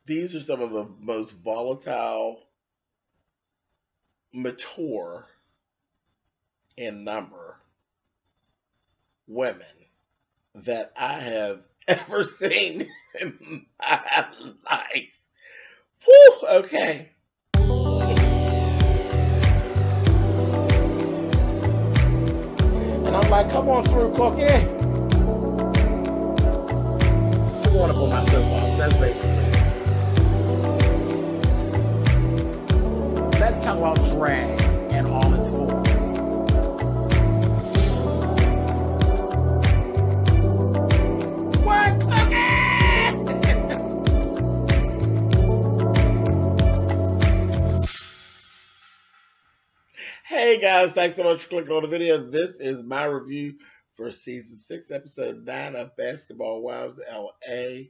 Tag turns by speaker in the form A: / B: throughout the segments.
A: These are some of the most volatile, mature in number women that I have ever seen in my life. Whew, okay. And I'm like, come on through, Cookie. I want to put my soapbox. That's basically it. Let's talk about drag in all its forms. What, Hey guys, thanks so much for clicking on the video. This is my review for season 6, episode 9 of Basketball Wives LA.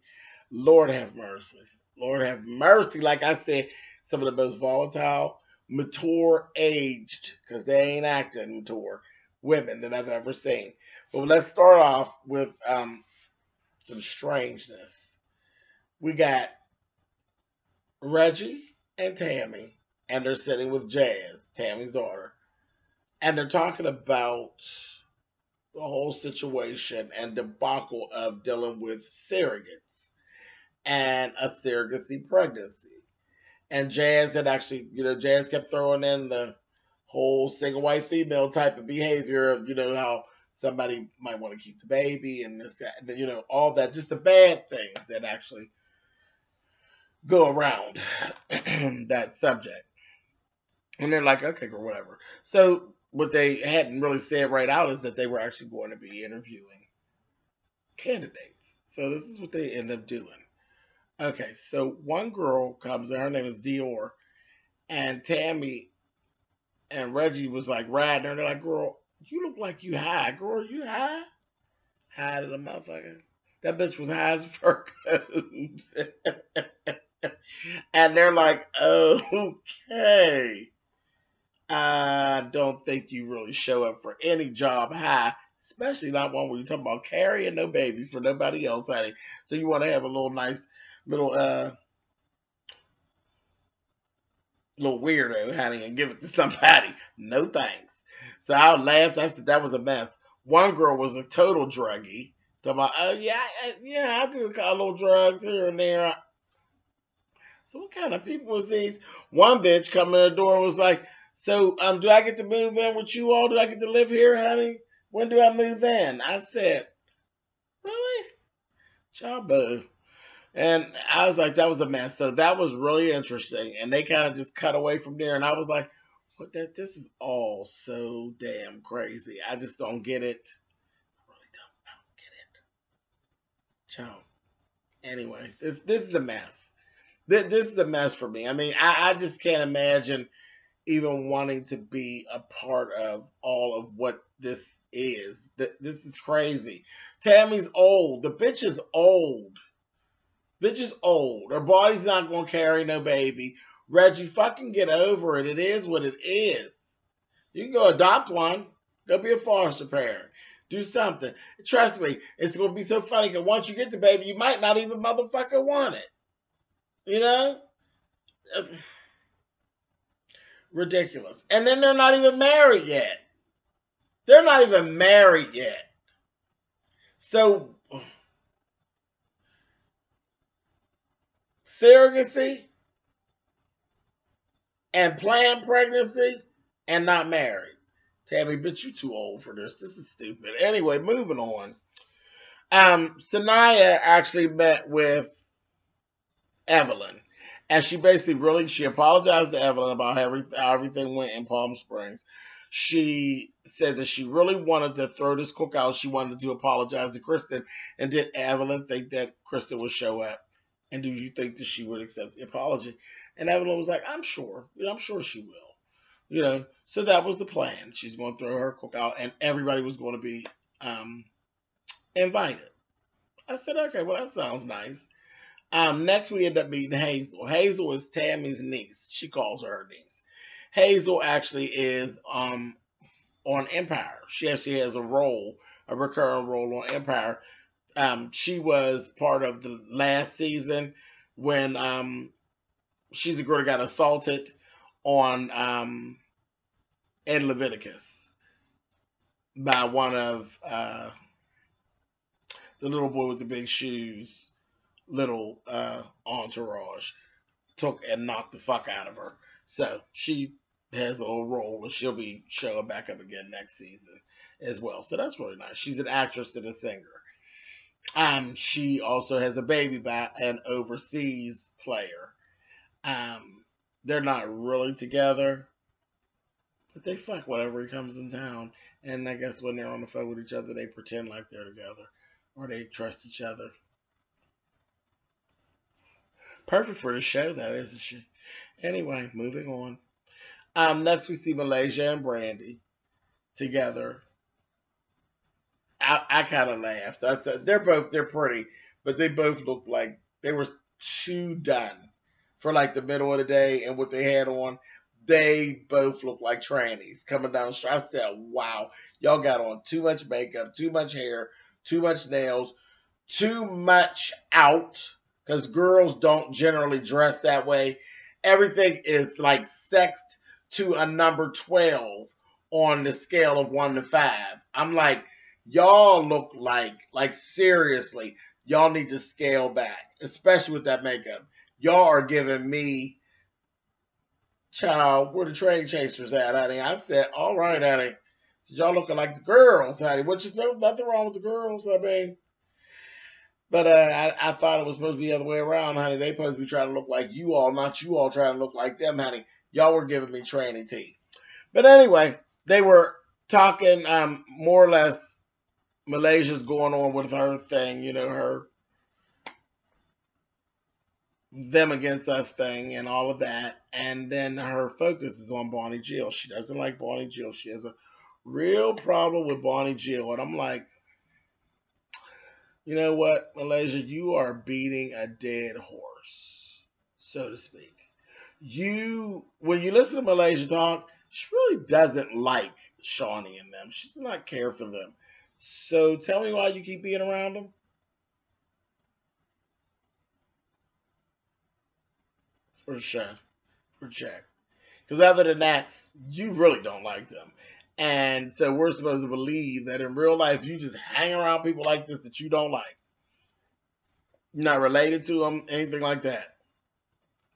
A: Lord have mercy. Lord have mercy. Like I said, some of the most volatile, mature, aged, because they ain't acting mature, women that I've ever seen. But let's start off with some strangeness. We got Reggie and Tammy, and they're sitting with Jazz, Tammy's daughter, and they're talking about the whole situation and debacle of dealing with surrogates and a surrogacy pregnancy. And Jazz had actually, Jazz kept throwing in the whole single white female type of behavior of, how somebody might want to keep the baby and this, that, and, all that, just the bad things that actually go around that subject. And they're like, okay, or whatever. So what they hadn't really said right out is that they were actually going to be interviewing candidates. So this is what they end up doing. Okay, so one girl comes in, her name is Dior, and Tammy and Reggie was like riding her, and they're like, girl, you look like you high. Girl, you high? High to the motherfucker. That bitch was high as a fur coat. And they're like, okay. I don't think you really show up for any job high, especially not one where you're talking about carrying no babies for nobody else, honey. So you want to have a little nice, little weirdo, honey, and give it to somebody. No thanks. So I laughed. I said that was a mess. One girl was a total druggie. Talking about, oh yeah, I do a little drugs here and there. So what kind of people was these? One bitch come in the door and was like, so do I get to move in with you all? Do I get to live here, honey? When do I move in? I said, really? Chabo. And I was like, that was a mess. So that was really interesting. And they kind of just cut away from there. And I was like, what this is all so damn crazy. I just don't get it. I really don't. I don't get it. Ciao. Anyway, this is a mess. This is a mess for me. I mean, I just can't imagine even wanting to be a part of all of what this is. This is crazy. Tammy's old. The bitch is old. Bitch is old. Her body's not going to carry no baby. Reggie, fucking get over it. It is what it is. You can go adopt one. Go be a foster parent. Do something. Trust me, it's going to be so funny because once you get the baby, you might not even motherfucker want it. Ridiculous. And then they're not even married yet. They're not even married yet. So, surrogacy and planned pregnancy and not married. Tammy, bitch, you too old for this. This is stupid. Anyway, moving on. Sanaya actually met with Evelyn. And she basically she apologized to Evelyn about how everything went in Palm Springs. She said that she really wanted to throw this cookout. She wanted to apologize to Kristen. And did Evelyn think that Kristen would show up? And do you think that she would accept the apology? And Evelyn was like, I'm sure. I'm sure she will. So that was the plan. She's going to throw her cookout, and everybody was going to be invited. I said, okay, well, that sounds nice. Next, we end up meeting Hazel. Hazel is Tammy's niece. She calls her niece. Hazel actually is on Empire. She actually has a recurring role on Empire. She was part of the last season when she's a girl that got assaulted on in Leviticus by one of the little boy with the big shoes, little entourage took and knocked the fuck out of her. So she has a little role, and she'll be showing back up again next season as well. So that's really nice. She's an actress and a singer. She also has a baby by an overseas player. They're not really together, but they fuck whenever he comes in town. And I guess when they're on the phone with each other, they pretend like they're together, or they trust each other. Perfect for the show, though, isn't she? Anyway, moving on. Next we see Malaysia and Brandy together. I kind of laughed. I said they're pretty, but they both looked like they were too done for like the middle of the day, and what they had on, they both looked like trannies coming down the street. I said, wow, y'all got on too much makeup, too much hair, too much nails, too much out, because girls don't generally dress that way. Everything is like sexed to a number 12 on the scale of 1 to 5. I'm like, y'all look like seriously, y'all need to scale back, especially with that makeup. Y'all are giving me, child, where the train chasers at, honey? I said, all right, honey. So y'all looking like the girls, honey, which is nothing wrong with the girls, I mean. But I thought it was supposed to be the other way around, honey. They supposed to be trying to look like you all, not you all trying to look like them, honey. Y'all were giving me tranny tea. But anyway, they were talking more or less. Malaysia's going on with her thing, her them against us thing and all of that. And then her focus is on Bonnie Jill. She doesn't like Bonnie Jill. She has a real problem with Bonnie Jill. And I'm like, you know what, Malaysia, you are beating a dead horse, so to speak. When you listen to Malaysia talk, she really doesn't like Shawnee and them. She does not care for them. So tell me why you keep being around them. For sure. For check. Because other than that, you really don't like them. And so we're supposed to believe that in real life, you just hang around people like this that you don't like. You're not related to them, anything like that.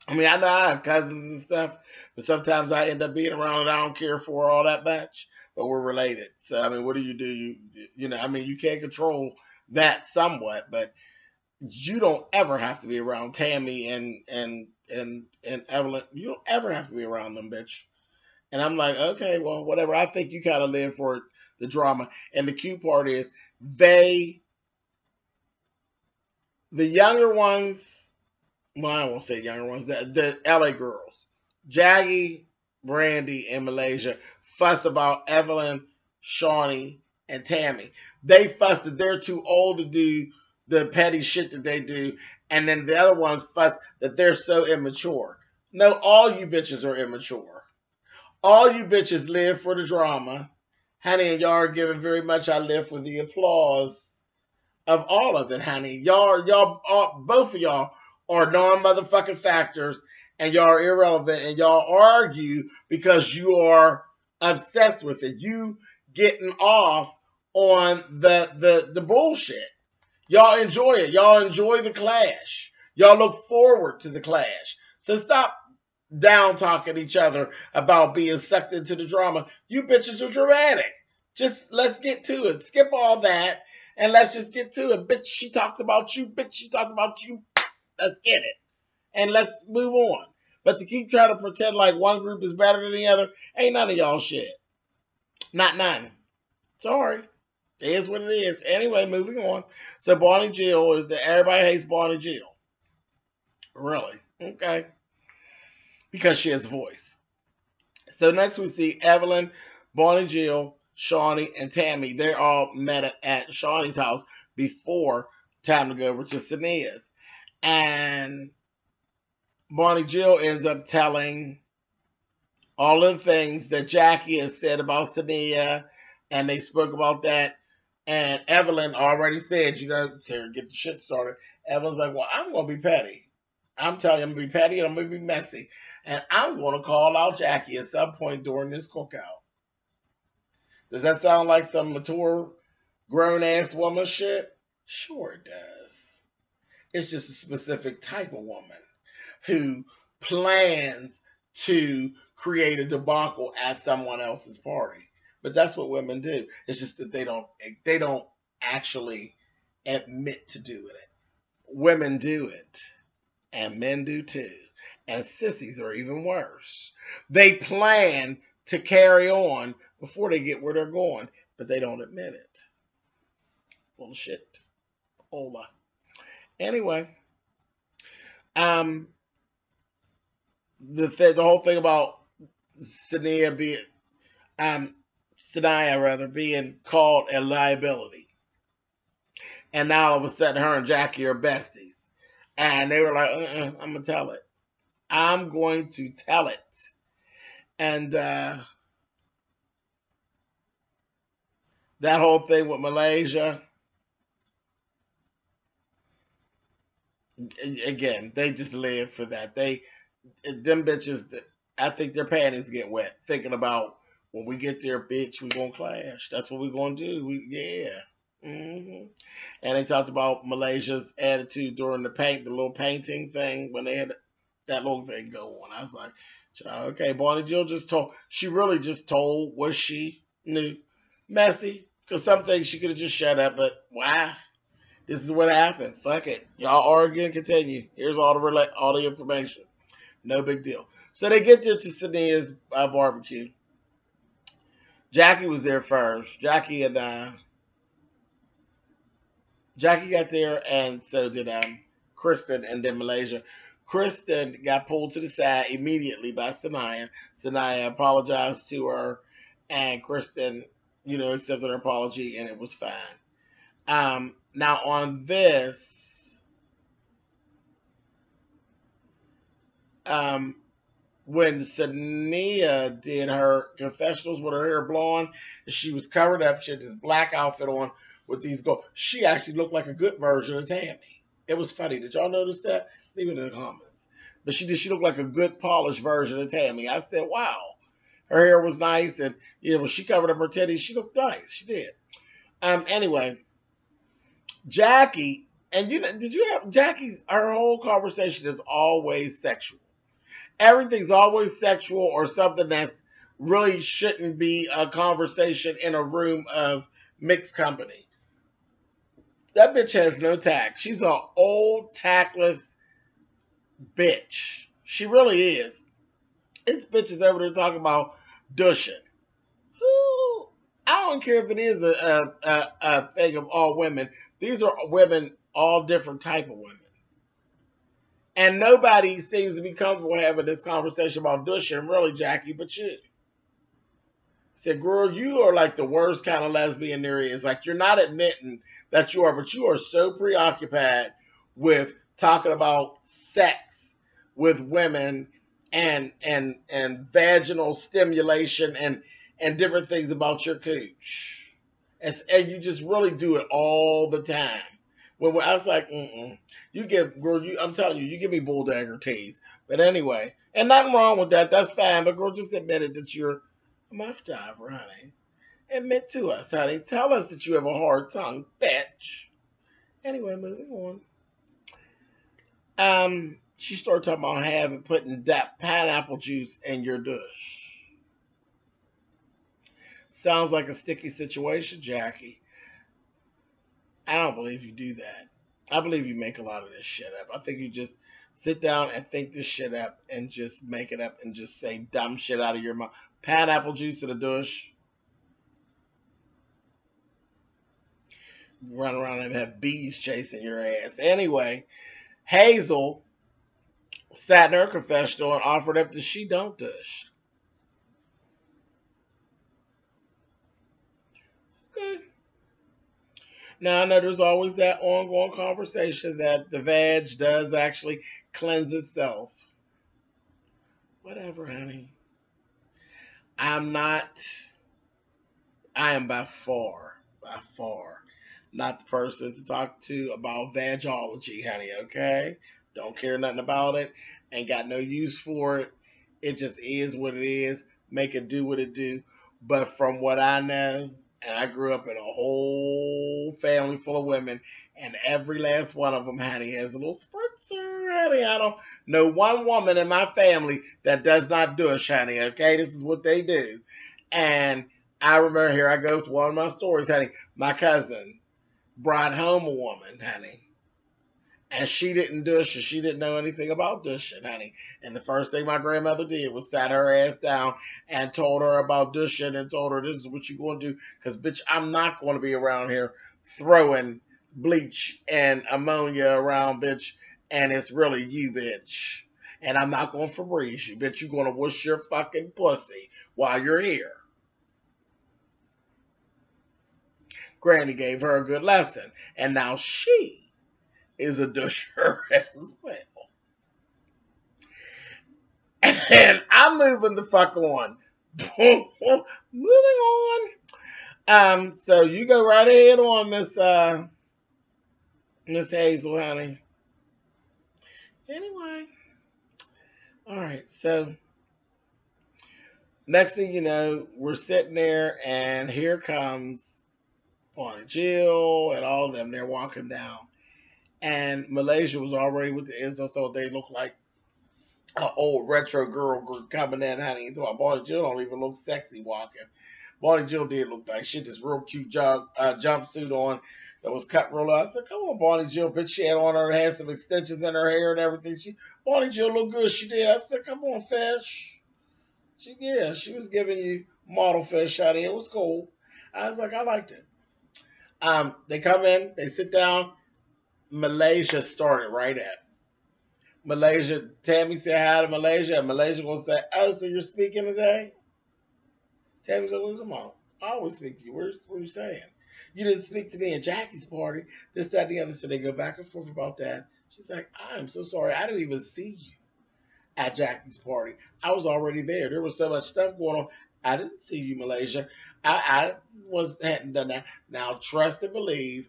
A: I mean, I know I have cousins and stuff, but sometimes I end up being around and I don't care for all that much, but we're related. So, I mean, what do? You can't control that somewhat, but you don't ever have to be around Tammy and Evelyn. You don't ever have to be around them, bitch. And I'm like, okay, well, whatever. I think you kind of live for the drama. And the cute part is the younger ones, well, I won't say younger ones, the LA girls, Jaggy, Brandy, and Malaysia fuss about Evelyn, Shawnee, and Tammy. They fuss that they're too old to do the petty shit that they do. And then the other ones fuss that they're so immature. No, all you bitches are immature. All you bitches live for the drama. Honey, and y'all are giving very much I live for the applause of all of it, honey. Both of y'all are non-motherfucking factors, and y'all are irrelevant, and y'all argue because you are obsessed with it. You getting off on the bullshit. Y'all enjoy it. Y'all enjoy the clash. Y'all look forward to the clash. So stop down talking each other about being sucked into the drama. You bitches are dramatic. Just let's get to it. Skip all that and let's just get to it. Bitch, she talked about you. Bitch, she talked about you. Let's get it. And let's move on. But to keep trying to pretend like one group is better than the other, ain't none of y'all shit. Not none. Sorry. It is what it is. Anyway, moving on. So Bonnie Jill is everybody hates Bonnie Jill. Really? Okay. Because she has a voice. So next we see Evelyn, Bonnie Jill, Shawnee, and Tammy. They're all met at Shawnee's house before time to go over to Sania's. And Bonnie Jill ends up telling all of the things that Jackie has said about Sania, and they spoke about that. And Evelyn already said, to get the shit started. Evelyn's like, well, I'm going to be petty. I'm telling you, I'm going to be petty and I'm going to be messy. And I'm going to call out Jackie at some point during this cookout. Does that sound like some mature, grown-ass woman shit? Sure it does. It's just a specific type of woman who plans to create a debacle at someone else's party. But that's what women do. It's just that they don't actually admit to doing it. Women do it. And men do too. And sissies are even worse. They plan to carry on before they get where they're going, but they don't admit it. Full of shit. Hola. Anyway, the whole thing about Sanaya being called a liability, and now all of a sudden her and Jackie are besties, and they were like, "I'm gonna tell it. I'm going to tell it," and that whole thing with Malaysia. Again, they just live for that. Them bitches, I think their panties get wet thinking about when we get there, bitch, we gonna clash. That's what we gonna do. And they talked about Malaysia's attitude during the little painting thing when they had that little thing go on. I was like, okay, Bonnie Jill she really just told what she knew. Messy, because some things she could have just shut up, but why? This is what happened. Fuck it. Y'all argue and continue. Here's all the information. No big deal. So they get there to Sania's barbecue. Jackie was there first. Jackie got there, and so did Kristen and then Malaysia. Kristen got pulled to the side immediately by Sanaya. Sanaya apologized to her, and Kristen, accepted her apology, and it was fine. Now on this, when Sania did her confessionals with her hair blonde, she was covered up. She had this black outfit on with these gold. She actually looked like a good version of Tammy. It was funny. Did y'all notice that? Leave it in the comments. But she looked like a good polished version of Tammy. I said, wow. Her hair was nice, and when she covered up her titties, she looked nice. She did. Anyway, Jackie, and her whole conversation is always sexual. Everything's always sexual or something that's really shouldn't be a conversation in a room of mixed company. That bitch has no tact. She's an old, tactless bitch. She really is. This bitch is over there talking about dushing. I don't care if it is a thing of all women. These are women, all different type of women. And nobody seems to be comfortable having this conversation about dushing, really, Jackie, but you. I said, girl, you are like the worst kind of lesbian there is. Like, you're not admitting that you are, but you are so preoccupied with talking about sex with women and vaginal stimulation and different things about your cooch. And you just really do it all the time. When I was like, I'm telling you, you give me bull dagger tease. But anyway, and nothing wrong with that. That's fine. But girl, just admit it that you're a muff diver, honey. Admit to us, honey. Tell us that you have a hard tongue, bitch. Anyway, moving on. She started talking about putting that pineapple juice in your douche. Sounds like a sticky situation, Jackie. I don't believe you do that. I believe you make a lot of this shit up. I think you just sit down and think this shit up and just make it up and just say dumb shit out of your mouth. Pineapple juice in the douche. Run around and have bees chasing your ass. Anyway, Hazel sat in her confessional and offered up that she don't douche. Okay. Now, I know there's always that ongoing conversation that the vag does actually cleanse itself. Whatever, honey. I am by far not the person to talk to about vagology, honey, okay? Don't care nothing about it. Ain't got no use for it. It just is what it is. Make it do what it do. But from what I know, and I grew up in a whole family full of women, and every last one of them, honey, has a little spritzer, honey. I don't know one woman in my family that does not douche, honey, okay? This is what they do. And I remember, here I go to one of my stories, honey. My cousin brought home a woman, honey. And she didn't douche, and she didn't know anything about douching, honey. And the first thing my grandmother did was sat her ass down and told her about douching and told her, this is what you're going to do. Because, bitch, I'm not going to be around here throwing bleach and ammonia around, bitch. And it's really you, bitch. And I'm not going to Febreze you, bitch. You're going to wash your fucking pussy while you're here. Granny gave her a good lesson. And now she is a doucher as well. And I'm moving the fuck on. Moving on. So you go right ahead on, Miss Hazel, honey. Anyway. Alright, so next thing you know, we're sitting there and here comes Bonnie Jill and all of them. They're walking down. And Malaysia was already with the Izzo, so they look like an old retro girl group coming in, honey. Bonnie Jill don't even look sexy walking. Bonnie Jill did look like she had this real cute jumpsuit on that was cut real low. I said, come on, Bonnie Jill. Bitch, she had on her, had some extensions in her hair and everything. Bonnie Jill looked good. She did. I said, come on, fish. She was giving you model fish, honey. It was cool. I was like, I liked it. They come in, they sit down. Malaysia started right at Malaysia. Tammy said hi to Malaysia, and Malaysia gonna say, oh, so you're speaking today? Tammy said, where's the mom? I always speak to you. What are you saying? You didn't speak to me at Jackie's party. This, that, and the other. So they go back and forth about that. She's like, I'm so sorry. I didn't even see you at Jackie's party. I was already there. There was so much stuff going on. I didn't see you, Malaysia. I hadn't done that. Now, trust and believe,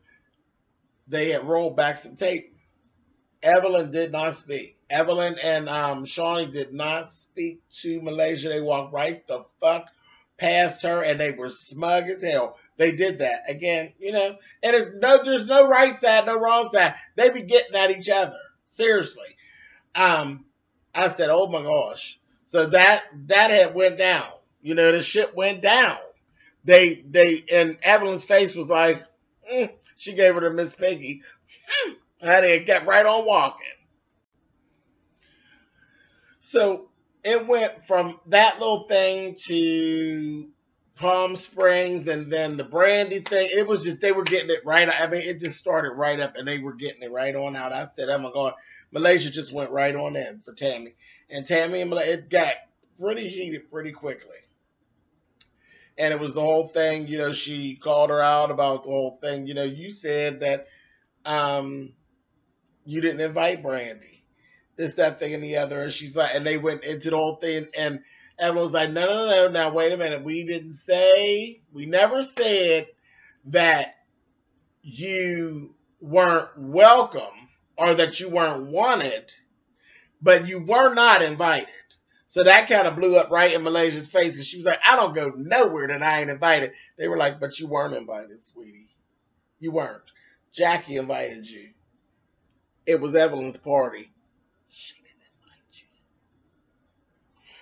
A: they had rolled back some tape. Evelyn did not speak. Evelyn and Shawnee did not speak to Malaysia. They walked right the fuck past her, and they were smug as hell. They did that. Again, you know, and there's no right side, no wrong side. They be getting at each other. Seriously. I said, oh my gosh. So that had went down. You know, the shit went down. And Evelyn's face was like, she gave her to Miss Piggy. And it kept right on walking. So it went from that little thing to Palm Springs and then the brandy thing. It was just, they were getting it right. I mean, it just started right up and they were getting it right on out. I said, oh my God, Malaysia just went right on in for Tammy. And Tammy and Malaysia, it got pretty heated pretty quickly. And it was the whole thing, you know, she called her out about the whole thing. You know, you said that you didn't invite Brandy. This, that, thing, and the other. And she's like, and they went into the whole thing. And Evelyn was like, no. Now, wait a minute. We never said that you weren't welcome or that you weren't wanted, but you were not invited. So that kind of blew up right in Malaysia's face because she was like, I don't go nowhere that I ain't invited. They were like, but you weren't invited, sweetie. You weren't. Jackie invited you. It was Evelyn's party. She didn't invite you.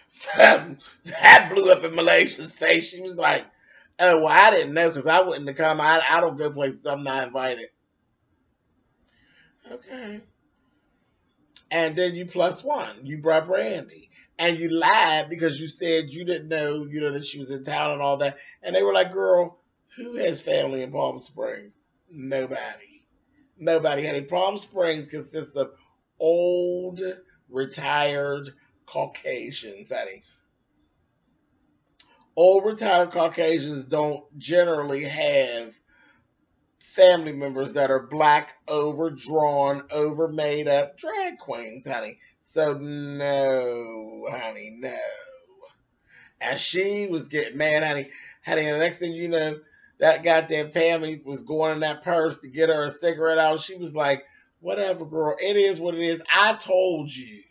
A: So that blew up in Malaysia's face. She was like, oh, well, I didn't know because I wouldn't have come. I don't go places I'm not invited. Okay. And then you plus one. You brought Brandy. And you lied because you said you didn't know, you know, that she was in town and all that. And they were like, girl, who has family in Palm Springs? Nobody. Honey. Palm Springs consists of old, retired Caucasians, honey. Old, retired Caucasians don't generally have family members that are black, overdrawn, overmade up drag queens, honey. So, no, honey, no. And she was getting mad, honey. Honey, and the next thing you know, that goddamn Tammy was going in that purse to get her a cigarette out. She was like, Whatever, girl. It is what it is. I told you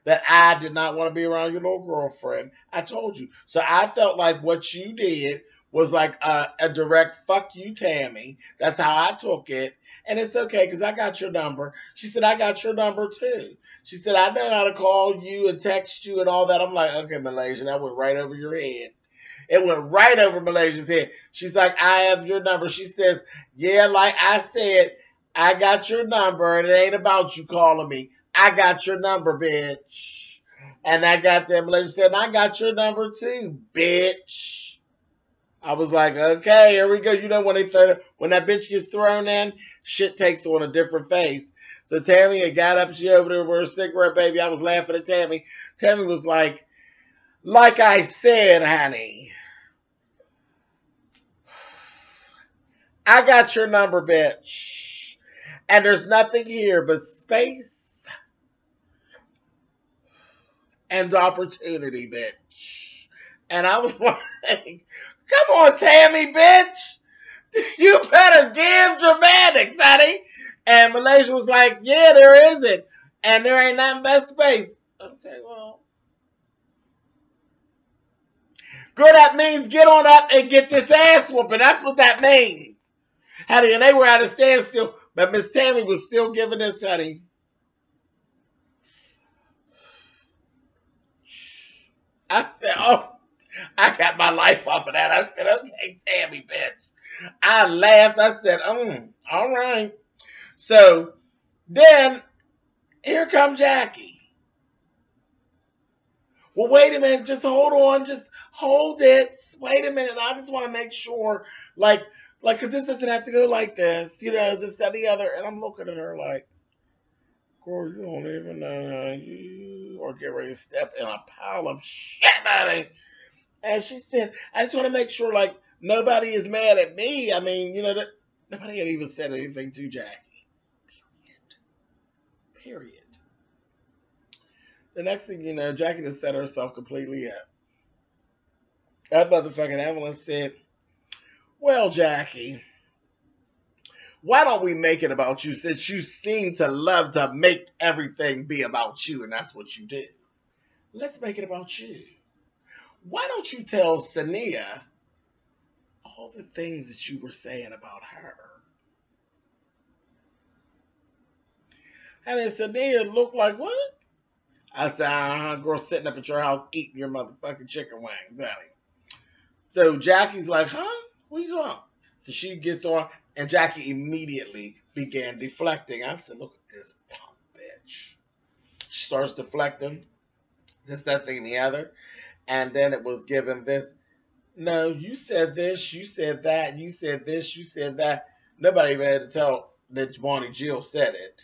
A: that I did not want to be around your little girlfriend. I told you. So I felt like what you did was like a direct fuck you, Tammy. That's how I took it. And it's okay because I got your number. She said, I got your number too. She said, I know how to call you and text you and all that. I'm like, okay, Malaysia, that went right over your head. It went right over Malaysia's head. She's like, I have your number. She says, yeah, like I said, I got your number, and it ain't about you calling me. I got your number, bitch. And I got that. Malaysia said, I got your number too, bitch. I was like, okay, here we go. You know when when that bitch gets thrown in, shit takes on a different face. So Tammy had got up, she over there with her cigarette, baby. I was laughing at Tammy. Tammy was like I said, honey, I got your number, bitch. And there's nothing here but space and opportunity, bitch. And I was like, come on, Tammy, bitch. You better give dramatics, honey. And Malaysia was like, yeah, there isn't. And there ain't nothing but space. Okay, well. Girl, that means get on up and get this ass whooping. That's what that means. Honey, and they were at a standstill. But Miss Tammy was still giving this, honey. I said, oh, I got my life off of that. I said, okay, Tammy, bitch. I laughed. I said, all right. So then here comes Jackie. Well, wait a minute. Just hold on. Just hold it. Wait a minute. I just want to make sure, like, because this doesn't have to go like this, just that the other. And I'm looking at her like, girl, you don't even know how you are getting ready to step in a pile of shit, honey. And she said, I just want to make sure, like, nobody is mad at me. I mean, that nobody had even said anything to Jackie. Period. The next thing you know, Jackie just set herself completely up. That motherfucking Evelyn said, well, Jackie, why don't we make it about you, since you seem to love to make everything be about you, and that's what you do. Let's make it about you. Why don't you tell Sania all the things that you were saying about her? And then Sania looked like, what? I said, girl, sitting up at your house eating your motherfucking chicken wings, honey. So Jackie's like, huh? What are you doing? So she gets on, and Jackie immediately began deflecting. I said, look at this punk bitch. She starts deflecting. This, that, thing, and the other. And then it was given this. No, you said this, you said that, you said this, you said that. Nobody even had to tell that Bonnie Jill said it.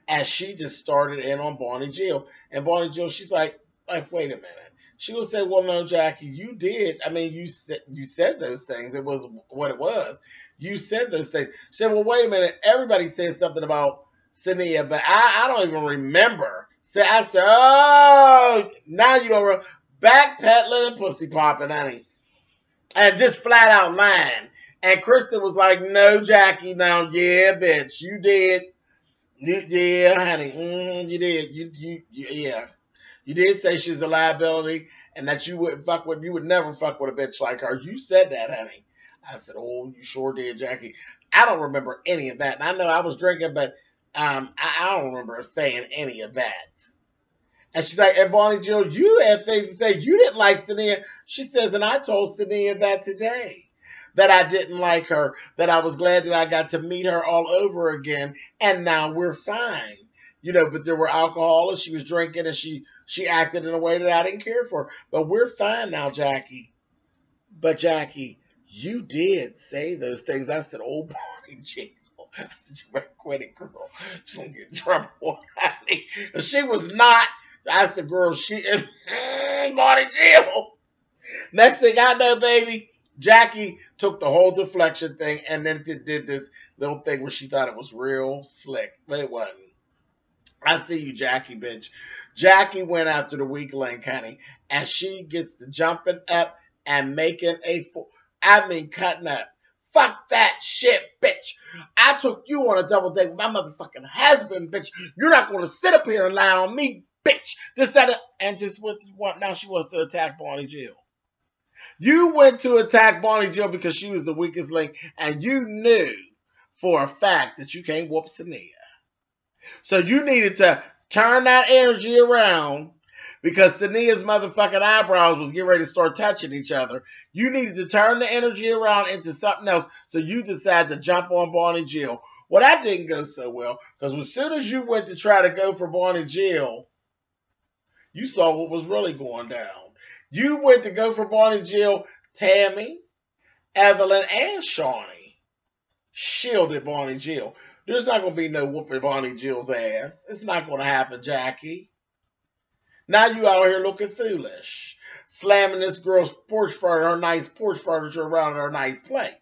A: And she just started in on Bonnie Jill. And Bonnie Jill, she's like, wait a minute. She will say, well, no, Jackie, you did. I mean, you said those things. It was what it was. You said those things. She said, well, wait a minute. Everybody said something about Sania, but I don't even remember. So I said, oh, now you don't remember. Backpedaling and pussy popping, honey. And just flat out lying. And Kristen was like, no, Jackie, now, yeah, bitch, you did. Yeah, honey, you did. Yeah. You did say she's a liability and that you would never fuck with a bitch like her. You said that, honey. I said, oh, you sure did, Jackie. I don't remember any of that. And I know I was drinking, but I don't remember saying any of that. And she's like, and Bonnie Jill, you had things to say. You didn't like Sania. She says, and I told Sania that today, that I didn't like her, that I was glad that I got to meet her all over again, and now we're fine. But there were alcohol, and she was drinking, and she acted in a way that I didn't care for. But we're fine now, Jackie. But, Jackie, you did say those things. I said, oh, Bonnie Jill. I said, you better quit it, girl. You don't get in trouble, honey. She was not. I said, girl, Bonnie Jill. Next thing I know, baby, Jackie took the whole deflection thing and then did this little thing where she thought it was real slick. But it wasn't. I see you, Jackie, bitch. Jackie went after the weak link, honey, and she gets to jumping up and making cutting up Fuck that shit, bitch. I took you on a double date with my motherfucking husband, bitch. You're not going to sit up here and lie on me, bitch. And just what now she wants to attack Bonnie Jill. You went to attack Bonnie Jill because she was the weakest link, and you knew for a fact that you can't whoop Sania. So you needed to turn that energy around because Sania's motherfucking eyebrows was getting ready to start touching each other. You needed to turn the energy around into something else, so you decided to jump on Bonnie Jill. Well, that didn't go so well, because as soon as you went to try to go for Bonnie Jill, you saw what was really going down. You went to go for Bonnie Jill, Tammy, Evelyn, and Shawnee shielded Bonnie Jill. There's not going to be no whooping Bonnie Jill's ass. It's not going to happen, Jackie. Now you out here looking foolish, slamming this girl's porch furniture, her nice porch furniture around in her nice place,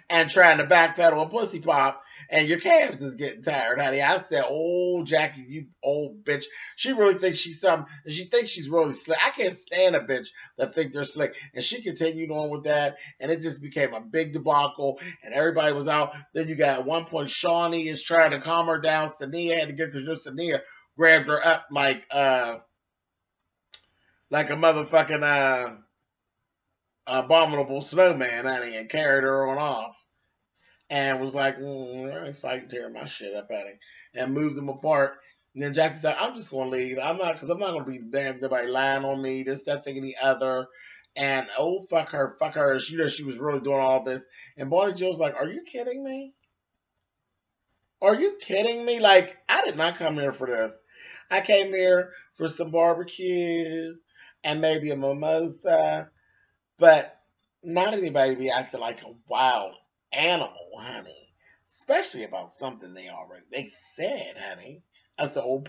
A: and trying to backpedal a pussy pop, and your calves is getting tired, honey. I said, oh, Jackie, you old bitch. She really thinks she's something. She thinks she's really slick. I can't stand a bitch that think they're slick. And she continued on with that, and it just became a big debacle, and everybody was out. Then you got at one point, Shawnee is trying to calm her down. Sania had to get, because Sania grabbed her up like a motherfucking abominable snowman, honey, and carried her on off. And was like, I ain't fighting, tearing my shit up at him, and moved them apart. And then Jackie said, I'm just going to leave. Because I'm not going to be damned nobody lying on me, this, that, thing, and the other. And, oh, fuck her. You know, she was really doing all this. And Bonnie Jill's like, are you kidding me? Are you kidding me? Like, I did not come here for this. I came here for some barbecue and maybe a mimosa, but not anybody be acting like a wild animal, honey. Especially about something they said, honey. I said, oh,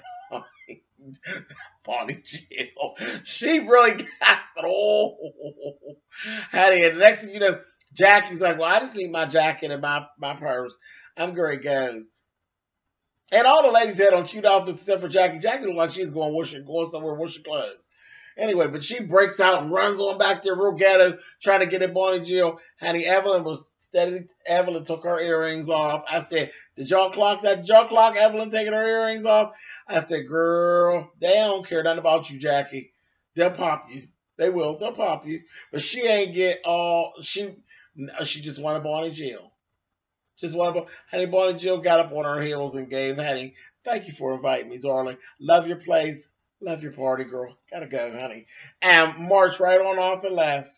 A: Bonnie Jill. She really got it all. Honey, and the next thing you know, Jackie's like, well, I just need my jacket and my purse. I'm going to go. And all the ladies had on cute outfits except for Jackie. Jackie looked like she's going somewhere washing clothes. Anyway, but she breaks out and runs on back there real ghetto, trying to get at Bonnie Jill. Honey, Evelyn took her earrings off. I said, did y'all clock that? Did y'all clock Evelyn taking her earrings off? I said, girl, they don't care nothing about you, Jackie. They'll pop you. They will. They'll pop you. But she ain't get all, she just wanted Bonnie Jill. Honey, Bonnie Jill got up on her heels and gave, honey, thank you for inviting me, darling. Love your place. Love your party, girl. Gotta go, honey. And marched right on off and left.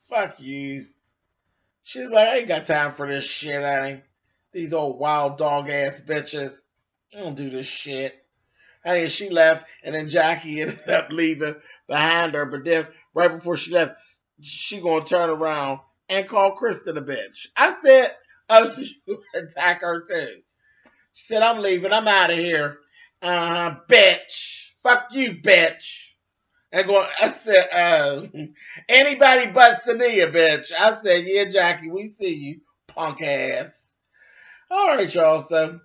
A: Fuck you. She's like, I ain't got time for this shit, honey. These old wild dog ass bitches. I don't do this shit. Honey, she left, and then Jackie ended up leaving behind her. But then, right before she left, she gonna turn around and call Kristen a bitch. I said, oh, so you attack her too. She said, I'm leaving. I'm out of here. Bitch. Fuck you, bitch. I said, anybody but Sania, bitch. I said, yeah, Jackie, we see you, punk ass. All right, y'all. So,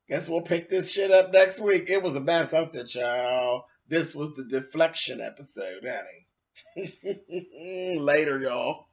A: guess we'll pick this shit up next week. It was a mess. I said, y'all, this was the deflection episode, honey. Later, y'all.